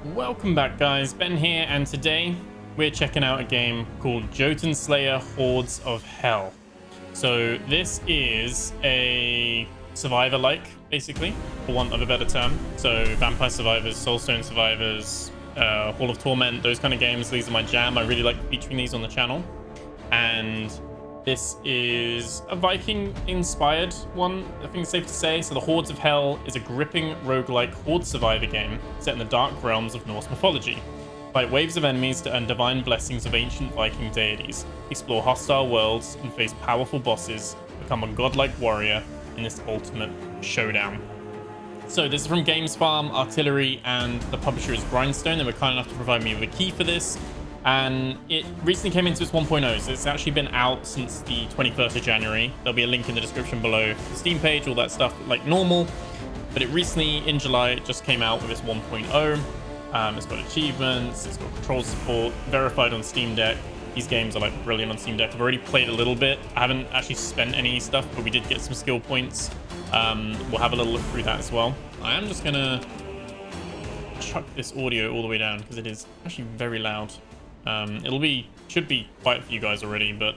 Welcome back, guys. Ben here, and today we're checking out a game called Jotunnslayer Hordes of Hel. So this is a survivor-like, basically, for want of a better term. So Vampire Survivors, Soulstone Survivors, Hall of Torment, those kind of games. These are my jam. I really like featuring these on the channel. And this is a Viking-inspired one, I think it's safe to say. So the Hordes of Hel is a gripping roguelike horde survivor game set in the dark realms of Norse mythology. Fight waves of enemies to earn divine blessings of ancient Viking deities, explore hostile worlds, and face powerful bosses, become a godlike warrior in this ultimate showdown. So this is from Games Farm, Artillery, and the publisher is Grindstone. They were kind enough to provide me with a key for this. And it recently came into its 1.0, so it's actually been out since the 21st of January. There'll be a link in the description below, the Steam page, all that stuff like normal. But it recently, in July, it just came out with its 1.0. It's got achievements, it's got control support, verified on Steam Deck. These games are like brilliant on Steam Deck. I've already played a little bit. I haven't actually spent any stuff, but we did get some skill points. We'll have a little look through that as well. I am just gonna chuck this audio all the way down because it is actually very loud. Should be quiet for you guys already, but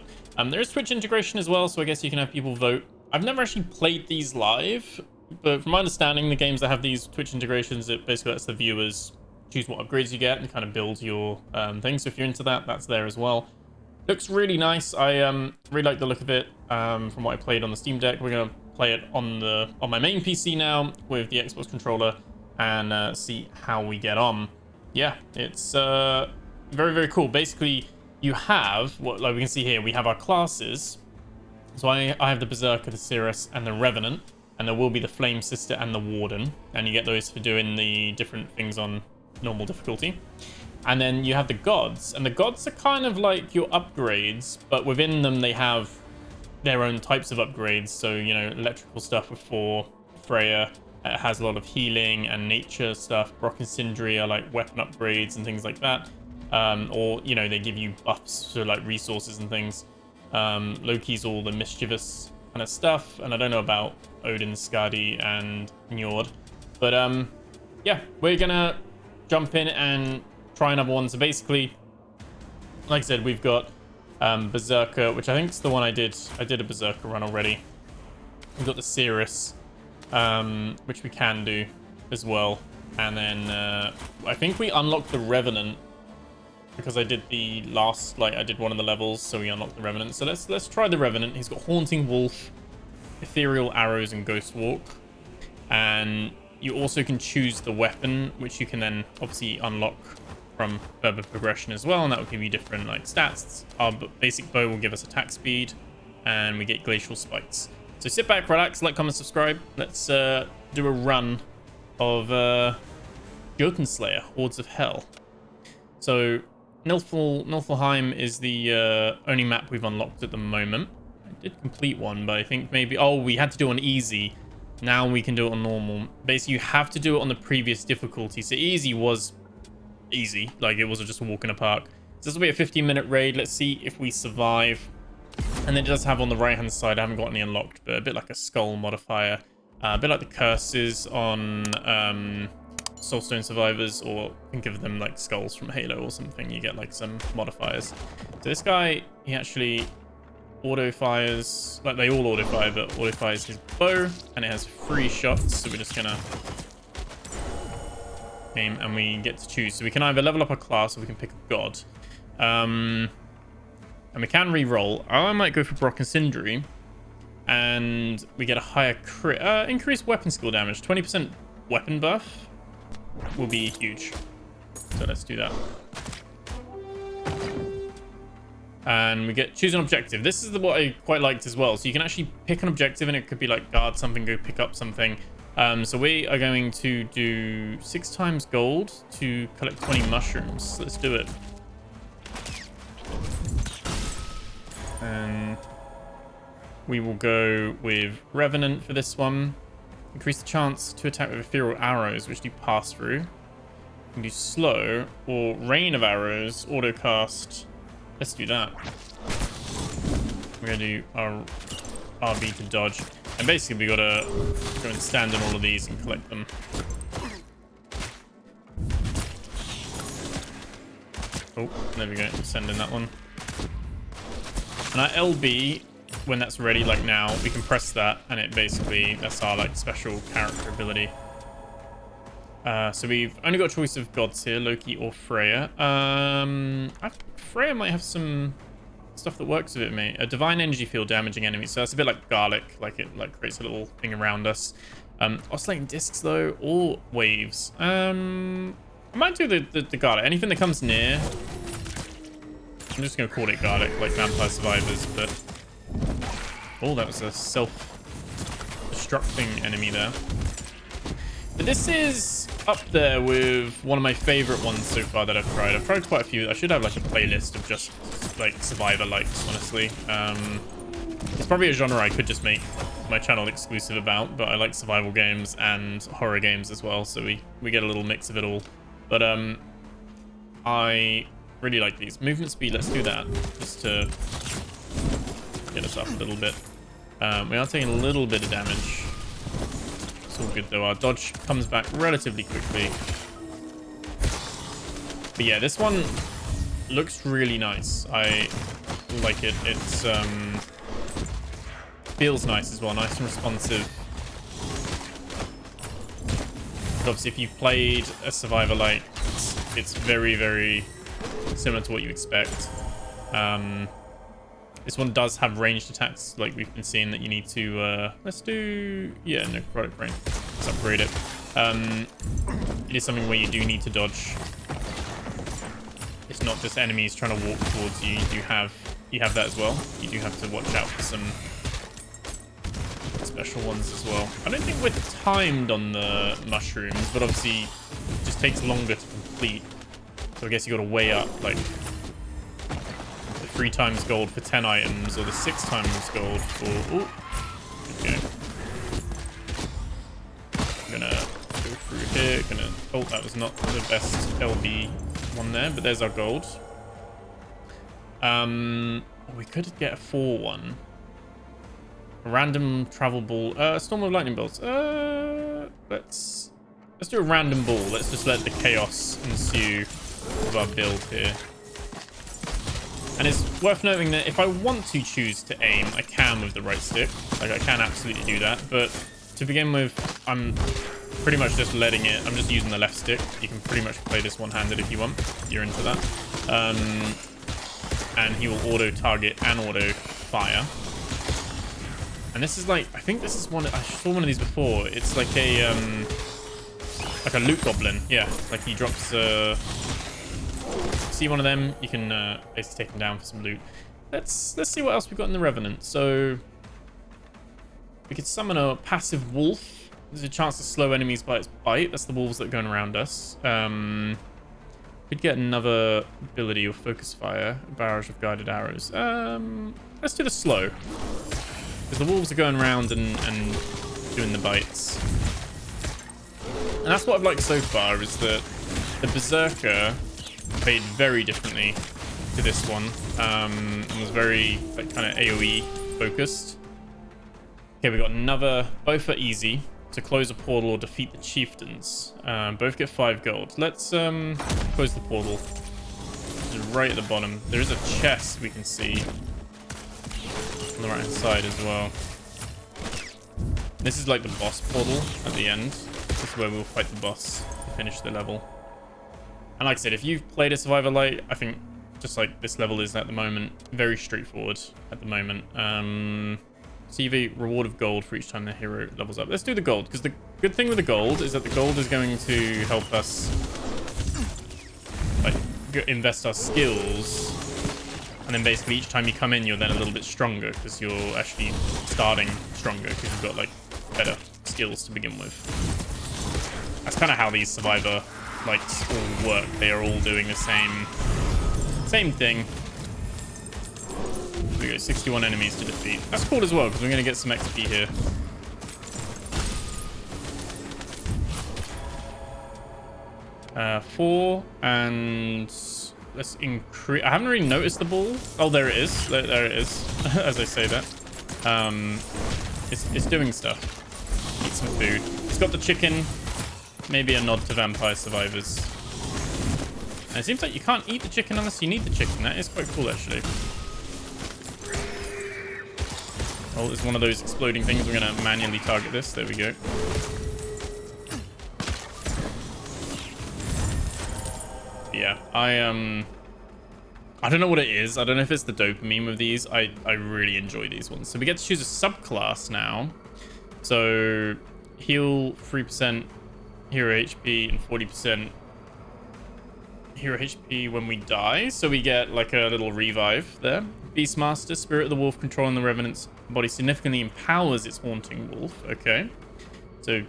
there is Twitch integration as well, so I guess you can have people vote. I've never actually played these live, but from my understanding, the games that have these Twitch integrations, it basically lets the viewers choose what upgrades you get and kind of build your thing. So if you're into that, that's there as well. Looks really nice. I really like the look of it from what I played on the Steam Deck. We're gonna play it on my main PC now with the Xbox controller and see how we get on. Yeah, it's very, very cool. Basically, you have what, like we can see here, we have our classes. So I have the Berserker, the Cirrus, and the Revenant, and there will be the Flame Sister and the Warden, and you get those for doing the different things on normal difficulty. And then you have the gods, and the gods are kind of like your upgrades, but within them they have their own types of upgrades. So, you know, electrical stuff for Freya. It has a lot of healing and nature stuff. Brock and Sindri are like weapon upgrades and things like that. Or, you know, they give you buffs to like resources and things. Loki's all the mischievous kind of stuff. And I don't know about Odin, Skadi, and Njord. But yeah, we're gonna jump in and try another one. So basically, like I said, we've got Berserker, which I think is the one I did. I did a Berserker run already. We've got the Cirrus, which we can do as well. And then I think we unlocked the Revenant because I did the last, I did one of the levels, so we unlocked the Revenant. So let's try the Revenant. He's got Haunting Wolf, Ethereal Arrows, and Ghost Walk. And you also can choose the weapon, which you can then obviously unlock from further progression as well, and that will give you different stats. Our basic bow will give us attack speed, and we get glacial spikes. So sit back, relax, like, comment, subscribe. Let's do a run of Jotunnslayer, Hordes of Hel. So Niflheim is the only map we've unlocked at the moment. I did complete one, but I think maybe... Oh, we had to do it on easy. Now we can do it on normal. Basically, you have to do it on the previous difficulty. So easy was easy. Like, it wasn't just a walk in a park. So this will be a 15-minute raid. Let's see if we survive. And then it does have on the right-hand side, I haven't got any unlocked, but a bit like a skull modifier. A bit like the curses on Soulstone Survivors, or think of them like skulls from Halo or something. You get like some modifiers. So this guy, he actually auto-fires, like they all auto-fire, but auto-fires his bow, and it has 3 shots, so we're just gonna aim, and we get to choose. So we can either level up our class, or we can pick a god. And we can re-roll. I might go for Brock and Sindri, and we get a higher crit. Increased weapon skill damage. 20% weapon buff will be huge. So let's do that. And we get choose an objective. This is what I quite liked as well. So you can actually pick an objective, and it could be like guard something, go pick up something. So we are going to do 6 times gold to collect 20 mushrooms. Let's do it. And we will go with Revenant for this one. Increase the chance to attack with ethereal arrows, which do pass through. You can do slow, or Rain of Arrows, auto cast. Let's do that. We're gonna do our RB to dodge. And basically we gotta go and stand on all of these and collect them. Oh, there we go. Send in that one. And our LB, when that's ready, like now, we can press that, and it basically, that's our like special character ability. So we've only got a choice of gods here, Loki or Freya. Freya might have some stuff that works with it, mate. A divine energy field damaging enemies. So that's a bit like garlic, like it like creates a little thing around us. Oscillating discs though, or waves. I might do the garlic. Anything that comes near. I'm just gonna call it garlic, like Vampire Survivors, but oh, that was a self-destructing enemy there. But this is up there with one of my favorite ones so far that I've tried. I've tried quite a few. I should have like a playlist of just like survivor likes, honestly. It's probably a genre I could just make my channel exclusive about, but I like survival games and horror games as well, so we get a little mix of it all. But I really like these. Movement speed, let's do that just to get us up a little bit. We are taking a little bit of damage. It's all good though. Our dodge comes back relatively quickly. But yeah, this one looks really nice. I like it. It's feels nice as well, nice and responsive. But obviously, if you've played a survivor like, it's very, very similar to what you expect. This one does have ranged attacks, like we've been seeing that you need to. Let's do, yeah, no product range. Let's upgrade it. It is something where you do need to dodge. It's not just enemies trying to walk towards you. You have that as well. You do have to watch out for some special ones as well. I don't think we're timed on the mushrooms, but obviously it just takes longer to complete. So I guess you got to weigh up like the 3 times gold for 10 items or the 6 times gold for. Oh, okay. I'm gonna go through here. Oh, that was not the best LB one there, but there's our gold. We could get a 4-1. A random travel ball. Storm of lightning bolts. Let's do a random ball. Let's just let the chaos ensue of our build here. And it's worth noting that if I want to choose to aim, I can with the right stick. Like, I can absolutely do that. But to begin with, I'm pretty much just letting it. I'm just using the left stick. You can pretty much play this one-handed if you want. You're into that. And he will auto-target and auto-fire. And this is like, I think this is one, I saw one of these before. It's like a loot goblin. Yeah, like he drops, see one of them, you can basically take them down for some loot. Let's see what else we've got in the Revenant. So we could summon a passive wolf. There's a chance to slow enemies by its bite. That's the wolves that are going around us. Could get another ability or focus fire, a barrage of guided arrows. Let's do the slow. Because the wolves are going around and doing the bites. And that's what I've liked so far, is that the Berserker played very differently to this one. And was very like kind of AoE focused. Okay, we got another, both are easy. To close a portal or defeat the chieftains. Both get 5 gold. Let's close the portal. Just right at the bottom. There is a chest we can see on the right hand side as well. This is like the boss portal at the end. This is where we'll fight the boss to finish the level. And like I said, if you've played a Survivor Light, I think just like this level is at the moment, very straightforward at the moment. Receive a reward of gold for each time the hero levels up. Let's do the gold, because the good thing with the gold is that the gold is going to help us like invest our skills. And then basically each time you come in, you're then a little bit stronger because you're actually starting stronger because you've got like better skills to begin with. That's kind of how these Survivor likes all work. They are all doing the same thing. We go 61 enemies to defeat. That's cool as well because we're going to get some XP here. Four, and let's increase. I haven't really noticed the ball. Oh, there it is. There it is. As I say that, it's doing stuff. Eat some food. It's got the chicken. Maybe a nod to Vampire Survivors. And it seems like you can't eat the chicken unless you need the chicken. That is quite cool, actually. Oh, it's one of those exploding things. We're going to manually target this. There we go. Yeah, I don't know what it is. I don't know if it's the dopamine with these. I really enjoy these ones. So we get to choose a subclass now. So heal 3% hero HP and 40% hero HP when we die. So we get like a little revive there. Beastmaster, Spirit of the Wolf, controlling the Revenant's body significantly empowers its haunting wolf. Okay. So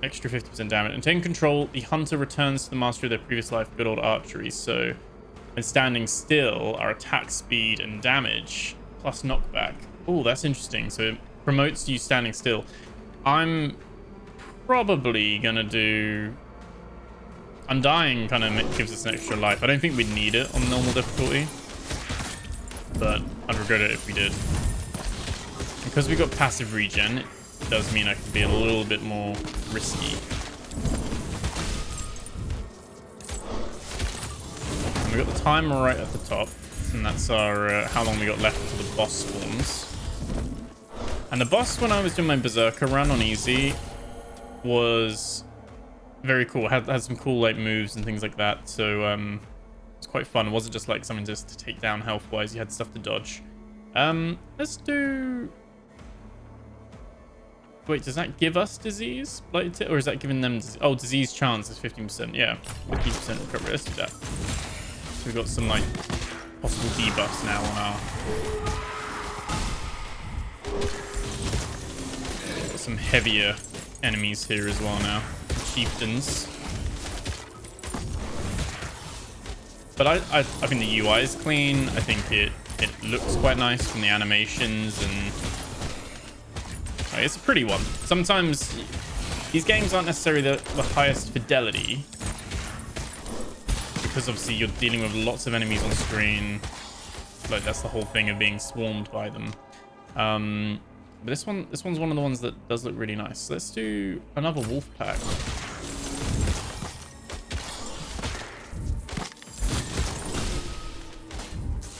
extra 50% damage. And taking control, the hunter returns to the mastery of their previous life. Good old archery. So when standing still, our attack speed and damage plus knockback. Oh, that's interesting. So it promotes you standing still. I'm probably gonna do Undying. Kind of gives us an extra life. I don't think we'd need it on normal difficulty, but I'd regret it if we did. Because we got passive regen, it does mean I can be a little bit more risky. And we got the timer right at the top, and that's our how long we got left until the boss spawns. And the boss, when I was doing my Berserker run on easy, was very cool. Had some cool like moves and things like that. So it's quite fun. It wasn't just like something just to take down health wise. You had stuff to dodge. Let's do. Wait, does that give us disease? Like, or is that giving them disease? Oh, disease chance is 15%. Yeah, 15% recovery. Let's do that. So we've got some like possible debuffs now on our. Got some heavier enemies here as well now. Chieftains. But I think the UI is clean. I think it looks quite nice from the animations, and it's a pretty one. Sometimes these games aren't necessarily the highest fidelity, because obviously you're dealing with lots of enemies on screen. Like, that's the whole thing of being swarmed by them. But this one's one of the ones that does look really nice. Let's do another wolf pack.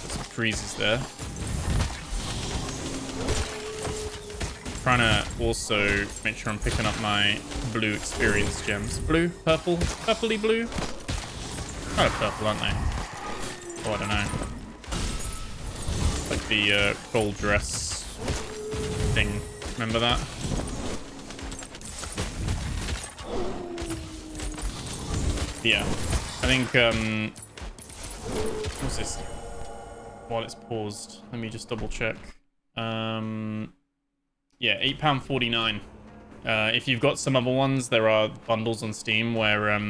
Got some freezes there. Trying to also make sure I'm picking up my blue experience gems. Blue, purple, purpley blue. Kind of purple, aren't they? Oh, I don't know. Like the gold dress thing. Remember that? Yeah. I think what's this? While it's paused, let me just double check. Yeah, £8.49. If you've got some other ones, there are bundles on Steam where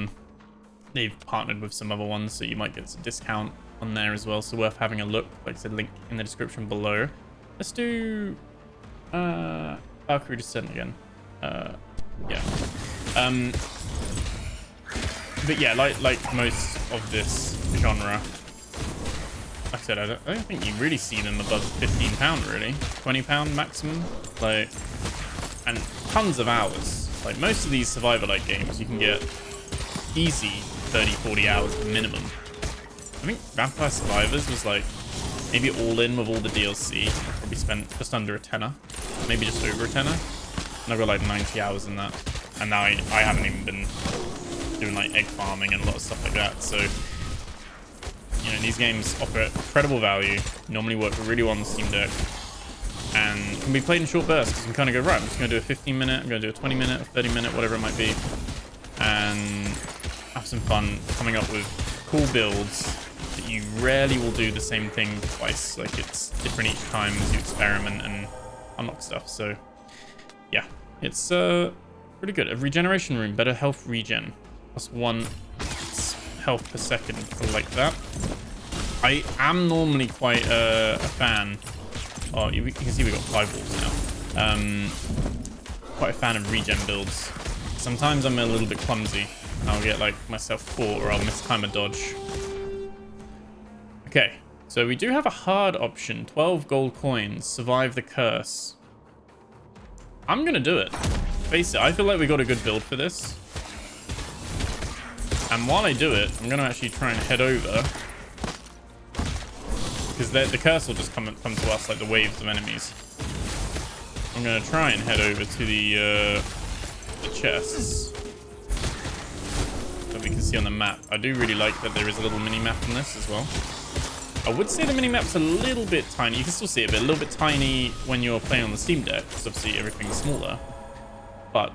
they've partnered with some other ones, so you might get a discount on there as well. So worth having a look. Like I said, link in the description below. Let's do Valkyrie Descent again. Yeah. But yeah, like most of this genre, like I said, I don't think you really see them above £15, really. £20 maximum. Like, and tons of hours. Like, most of these survivor-like games, you can get easy 30-40 hours minimum. I think Vampire Survivors was like, maybe all in with all the DLC, I probably spent just under a tenner. Maybe just over a tenner. And I've got like 90 hours in that. And now I haven't even been doing like egg farming and a lot of stuff like that. So, you know, these games offer incredible value, normally work really well on the Steam Deck, and can be played in short bursts. You can kind of go, right, I'm just going to do a 15-minute, I'm going to do a 20-minute, a 30-minute, whatever it might be, and have some fun coming up with cool builds that you rarely will do the same thing twice. Like, it's different each time as you experiment and unlock stuff. So, yeah, it's pretty good. A regeneration room, better health regen, +1 health per second. I like that. I am normally quite a fan. Oh, you can see we got 5 wolves now. Quite a fan of regen builds. Sometimes I'm a little bit clumsy. I'll get like myself caught, or I'll mistime a dodge. Okay, so we do have a hard option. 12 gold coins. Survive the curse. I'm gonna do it. Face it, I feel like we got a good build for this. And while I do it, I'm going to actually try and head over. Because the curse will just come to us like the waves of enemies. I'm going to try and head over to the chests that we can see on the map. I do really like that there is a little mini-map on this as well. I would say the mini-map's a little bit tiny. You can still see it, but a little bit tiny when you're playing on the Steam Deck, because obviously everything's smaller. But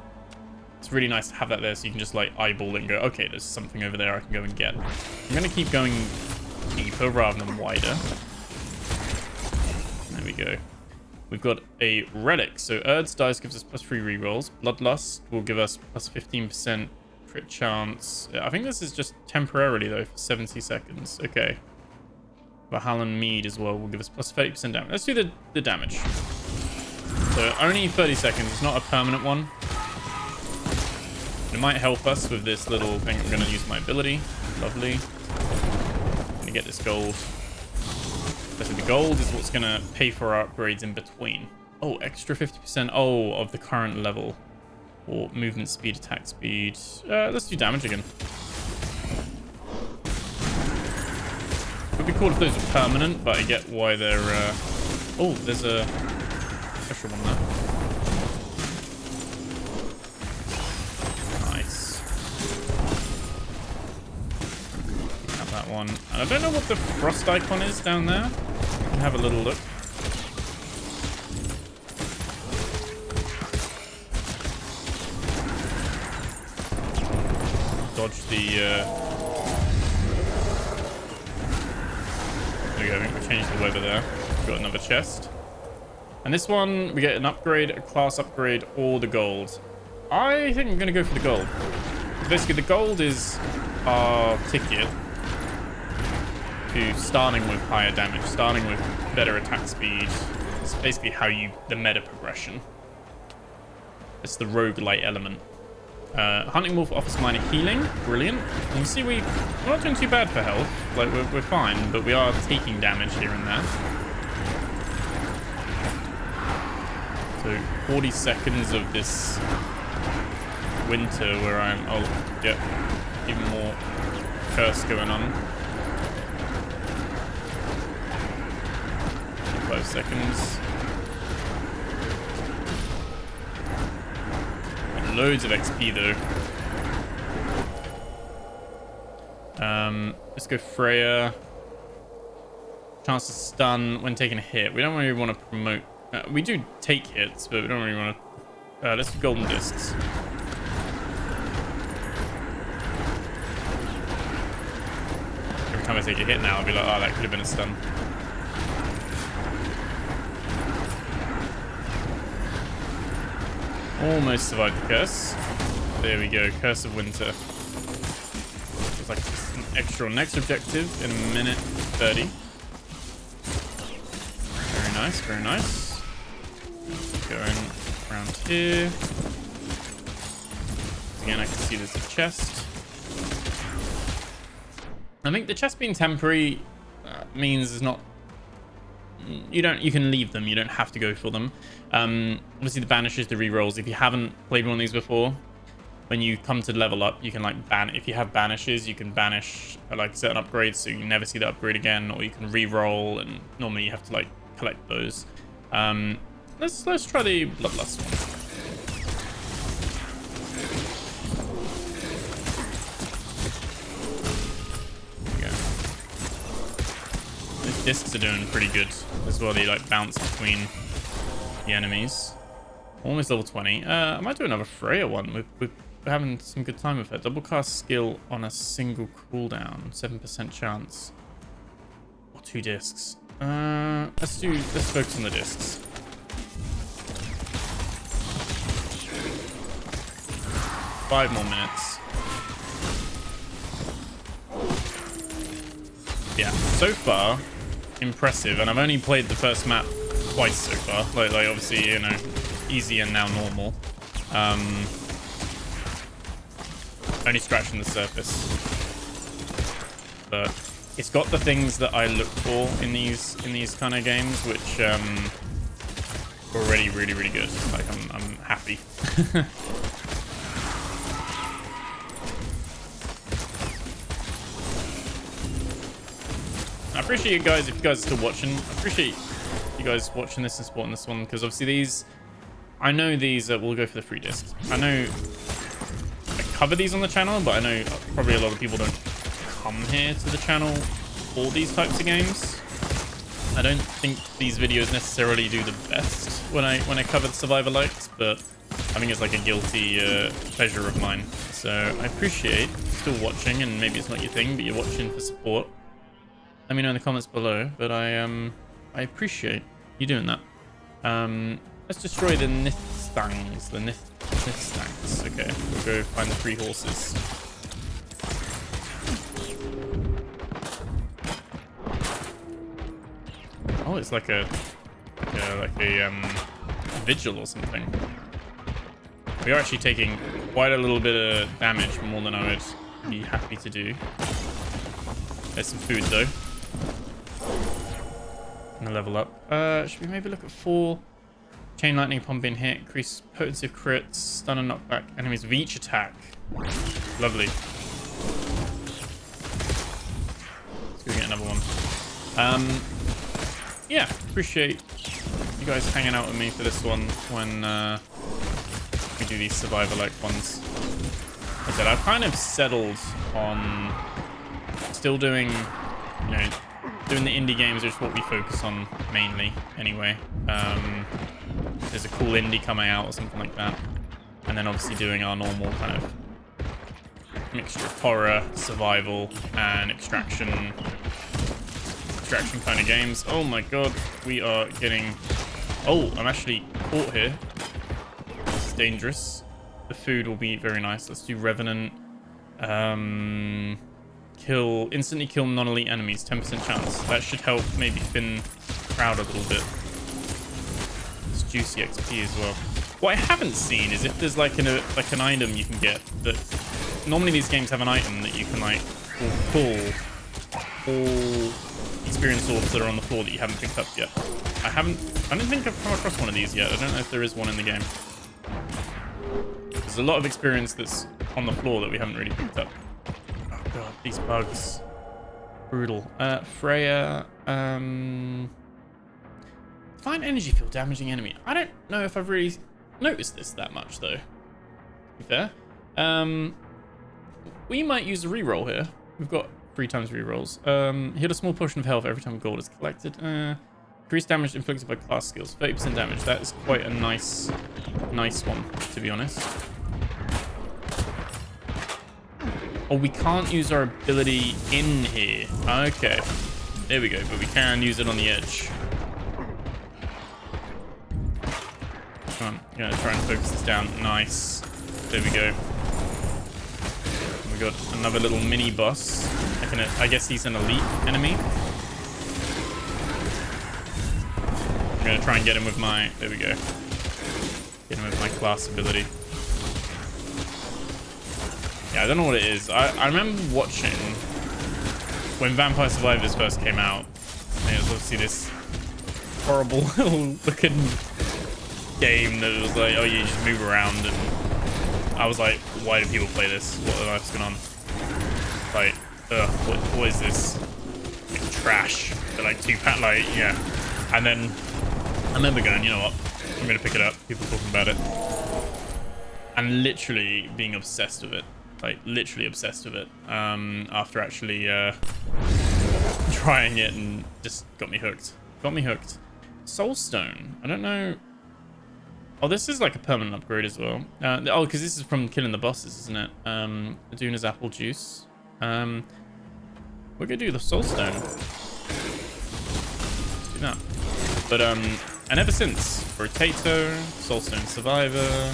it's really nice to have that there so you can just like eyeball it and go, okay, there's something over there I can go and get. I'm going to keep going deeper rather than wider. There we go. We've got a relic. So Erd's dice gives us +3 rerolls. Bloodlust will give us +15% crit chance. I think this is just temporarily though for 70 seconds. Okay. Valhallan Mead as well will give us +30% damage. Let's do the damage. So only 30 seconds. It's not a permanent one. It might help us with this little thing. I'm going to use my ability. Lovely. I'm going to get this gold. So the gold is what's going to pay for our upgrades in between. Oh, extra 50%. Oh, of the current level. Or movement speed, attack speed. Let's do damage again. It would be cool if those were permanent, but I get why they're... Oh, there's a special one there. Nice. Have that one. And I don't know what the frost icon is down there. We can have a little look. Dodge the... There we go, I think we changed the weather there. We've got another chest. And this one, we get an upgrade, a class upgrade, or the gold. I think I'm going to go for the gold. Basically, the gold is our ticket to starting with higher damage, starting with better attack speed. It's basically how the meta progression. It's the roguelike element. Hunting Wolf offers minor healing. Brilliant. You can see we're not doing too bad for health. Like, we're fine, but we are taking damage here and there. So, 40 seconds of this winter where I'll get even more curse going on. 5 seconds. Loads of XP though. Let's go Freya. Chance to stun when taking a hit. We don't really want to promote. We do take hits, but we don't really want to. Let's do golden discs. Every time I take a hit now, I'll be like, oh, that could have been a stun. Almost survived the curse. There we go. Curse of Winter. It's like just an extra next objective in a minute 30. Very nice. Very nice. Going around here. Again, I can see there's a chest. I think the chest being temporary means it's not... You can leave them. You don't have to go for them. Obviously the banishes, the rerolls. If you haven't played one of these before, when you come to level up, you can like if you have banishes, you can banish like certain upgrades, so you never see the upgrade again, or you can reroll, and normally you have to like collect those. Let's try the Bloodlust one. Discs are doing pretty good as well. They like bounce between the enemies. Almost level 20. I might do another Freya one. We're having some good time with her. Double cast skill on a single cooldown. 7% chance. Or 2 discs. Let's focus on the discs. Five more minutes. Yeah, so far impressive, and I've only played the first map twice so far. Like obviously, you know, easy and now normal. Only scratching the surface, but it's got the things that I look for in these kind of games, which are already really good. Like I'm happy. I appreciate you guys, if you guys are still watching. I appreciate you guys watching this and supporting this one, because obviously these, I know these will go for the free discs. I know I cover these on the channel, but I know probably a lot of people don't come here to the channel for these types of games. I don't think these videos necessarily do the best when I cover the survivor likes, but I think it's like a guilty pleasure of mine. So I appreciate still watching, and maybe it's not your thing, but you're watching for support. Let me know in the comments below, but I appreciate you doing that. Let's destroy the Nithstangs. The Nithstangs. Okay, we'll go find the 3 horses. Oh, it's like a vigil or something. We are actually taking quite a little bit of damage, more than I would be happy to do. There's some food though. Gonna level up. Should we maybe look at 4? Chain lightning, pumping hit, increase potency of crits, stun and knockback enemies with each attack. Lovely. Let's go get another one. Yeah, appreciate you guys hanging out with me for this one when we do these survivor-like ones. Like I said, I've kind of settled on still doing, you know, doing the indie games, which is what we focus on mainly anyway. There's a cool indie coming out or something like that. And then obviously doing our normal kind of mixture of horror, survival, and extraction kind of games. Oh my god, we are getting... Oh, I'm actually caught here. This is dangerous. The food will be very nice. Let's do Revenant. Instantly kill non-elite enemies, 10% chance. That should help maybe thin the crowd a little bit. It's juicy XP as well. What I haven't seen is if there's like an item you can get that... Normally these games have an item that you can like pull all experience orbs that are on the floor that you haven't picked up yet. I don't think I've come across one of these yet. I don't know if there is one in the game. There's a lot of experience that's on the floor that we haven't really picked up. Oh god, these bugs. Brutal. Freya, find energy field damaging enemy. I don't know if I've really noticed this that much though, to be fair. We might use a reroll here. We've got 3 times rerolls. Heal a small portion of health every time gold is collected. Increased damage inflicted by class skills. 30% damage. That is quite a nice one, to be honest. Oh, we can't use our ability in here. Okay. There we go. But we can use it on the edge. Come on. I'm going to try and focus this down. Nice. There we go. We got another little mini boss. I guess he's an elite enemy. I'm gonna try and get him with my... There we go. Get him with my class ability. Yeah, I don't know what it is. I remember watching when Vampire Survivors first came out. And it was obviously this horrible little looking game that was like, oh, you just move around, and I was like, why do people play this? What on earth's going on? Like, what is this? Like, trash. But like 2 pack, like, yeah. And then I remember going, you know what? I'm gonna pick it up. People talking about it, and literally being obsessed with it. Like literally obsessed with it. After actually trying it, and just got me hooked. Got me hooked. Soulstone. I don't know. Oh, this is like a permanent upgrade as well. Oh, because this is from killing the bosses, isn't it? Aduna's apple juice. We're gonna do the Soulstone. Let's do that. But and ever since Rotato, Soulstone Survivor,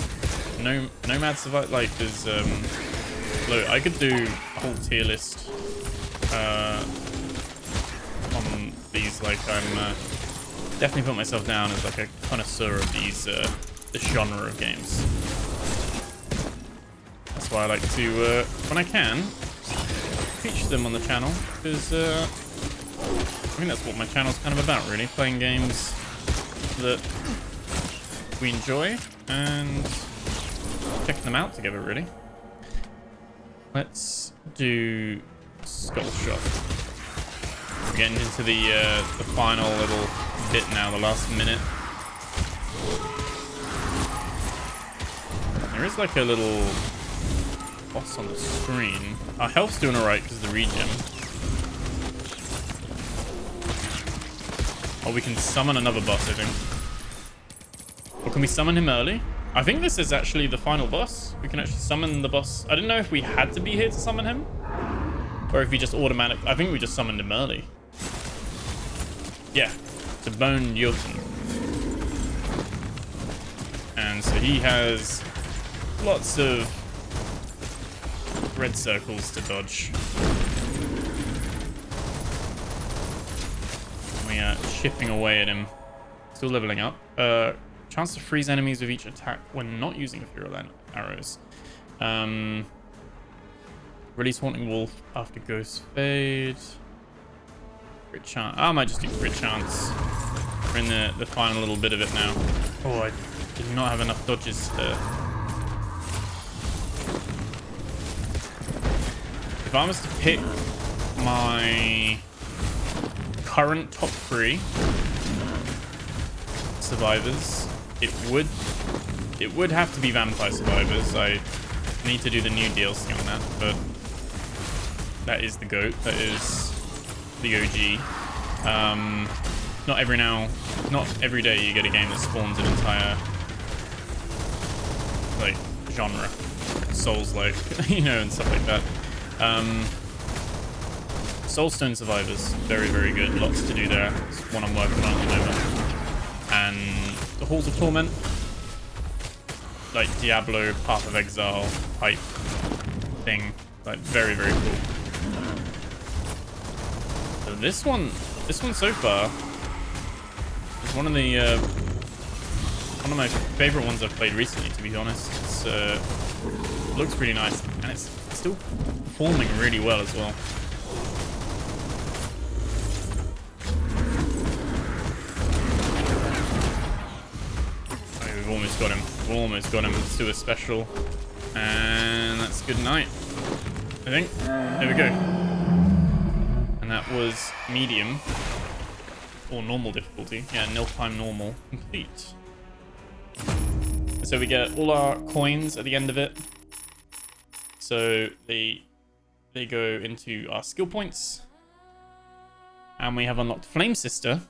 Nomad Survivor, like there's look, I could do a whole tier list on these. Like I'm definitely put myself down as like a connoisseur of these this genre of games. That's why I like to when I can feature them on the channel, because I think that's what my channel's kind of about, really, playing games that we enjoy and checking them out together, really. Let's do Skull Shot. We're getting into the final little bit now, the last minute. There is like a little boss on the screen. Our health's doing alright because of the regen. Oh, we can summon another boss, I think. Or can we summon him early? I think this is actually the final boss. We can actually summon the boss. I didn't know if we had to be here to summon him. Or if we just automatic... I think we just summoned him early. Yeah. To bone Jotun. And so he has lots of red circles to dodge. We are chipping away at him. Still leveling up. Chance to freeze enemies with each attack when not using ethereal arrows. Release Haunting Wolf after Ghost Fade. Crit chance. I might just do crit chance. We're in the final little bit of it now. Oh, I did not have enough dodges to... If I was to pick my current top 3 survivors, it would have to be Vampire Survivors. I need to do the new DLC on that, but that is the GOAT. That is the OG. Not every day you get a game that spawns an entire like genre, Souls-like, you know, and stuff like that. Soulstone Survivors, very, very good. Lots to do there. It's one I'm working on at the moment. And the Halls of Torment, like Diablo, Path of Exile type thing, like very, very cool. So this one so far is one of my favorite ones I've played recently, to be honest. It's looks really nice, and it's still performing really well as well. We've almost got him. We've almost got him. Let's do a special. And that's good night, I think. There we go. And that was medium. Or normal difficulty. Yeah, Nilfheim normal. Complete. So we get all our coins at the end of it. So they go into our skill points. And we have unlocked Flame Sister.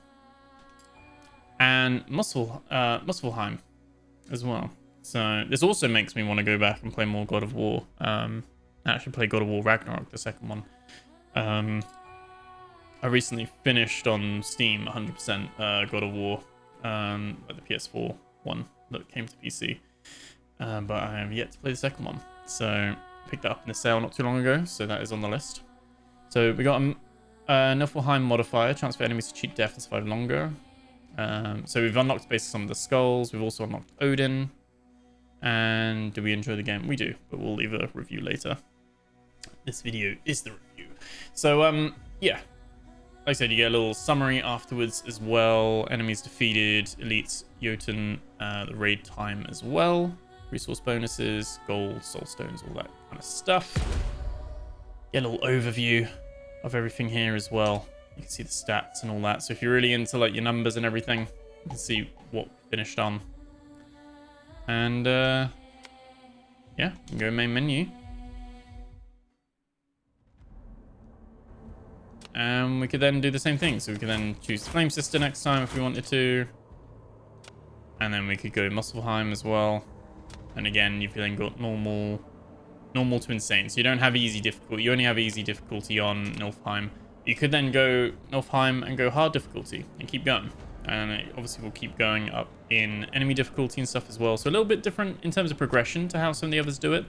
And Muspelheim as well. So this also makes me want to go back and play more God of War. Actually play God of War Ragnarok, the second one. I recently finished on Steam 100% God of War, like the PS4 one that came to PC. But I have yet to play the second one. So picked that up in the sale not too long ago, so that is on the list. So we got a Niflheim modifier, chance for enemies to cheat death and survive longer. So we've unlocked basically some of the skulls. We've also unlocked Odin. And do we enjoy the game? We do, but we'll leave a review later. This video is the review. So, yeah. Like I said, you get a little summary afterwards as well. Enemies defeated, elites, Jotun, the raid time as well. Resource bonuses, gold, soul stones, all that kind of stuff. Get a little overview of everything here as well. You can see the stats and all that. So if you're really into like your numbers and everything, you can see what we finished on. And yeah, you can go main menu. And we could then do the same thing. So we could then choose Flame Sister next time if we wanted to. And then we could go Muspelheim as well. And again, you've then got normal to insane. So you don't have easy difficulty. You only have easy difficulty on Nilfheim. You could then go Nilfheim and go hard difficulty and keep going. And it obviously will keep going up in enemy difficulty and stuff as well. So a little bit different in terms of progression to how some of the others do it.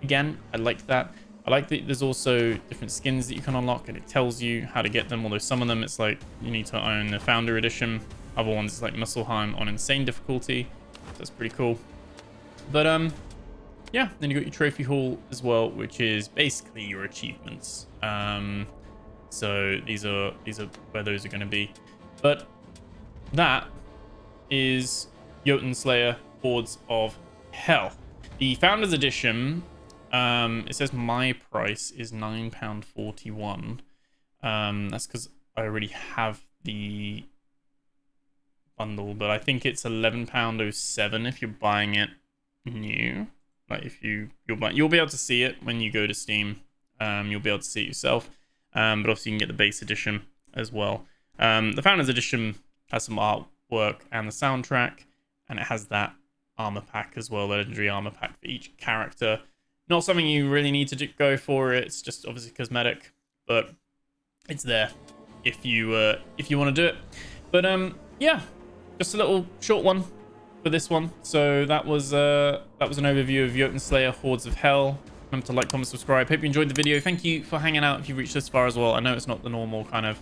Again, I like that. I like that there's also different skins that you can unlock and it tells you how to get them. Although some of them, it's like you need to own the Founder Edition. Other ones, it's like Muspelheim on insane difficulty. So that's pretty cool. But yeah, then you got your trophy hall as well, which is basically your achievements. So these are where those are going to be. But that is Jutnnslayer Hordes of Hel. The Founders Edition, it says my price is £9.41. That's because I already have the bundle, but I think it's £11.07 if you're buying it new. Like if you'll be able to see it when you go to Steam. You'll be able to see it yourself. But obviously you can get the base edition as well. The Founders Edition has some artwork and the soundtrack, and it has that armor pack as well, the legendary armor pack for each character. Not something you really need to go for. It's just obviously cosmetic, but it's there if you want to do it. But yeah, just a little short one for this one. So that was an overview of Jutnnslayer Hordes of Hel. Remember to like, comment, subscribe. Hope you enjoyed the video. Thank you for hanging out if you reached this far as well. I know it's not the normal kind of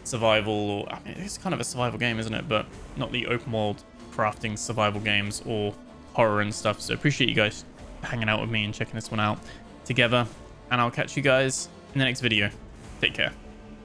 survival, or I mean, it's kind of a survival game, isn't it? But not the open world crafting survival games or horror and stuff. So appreciate you guys hanging out with me and checking this one out together. And I'll catch you guys in the next video. Take care.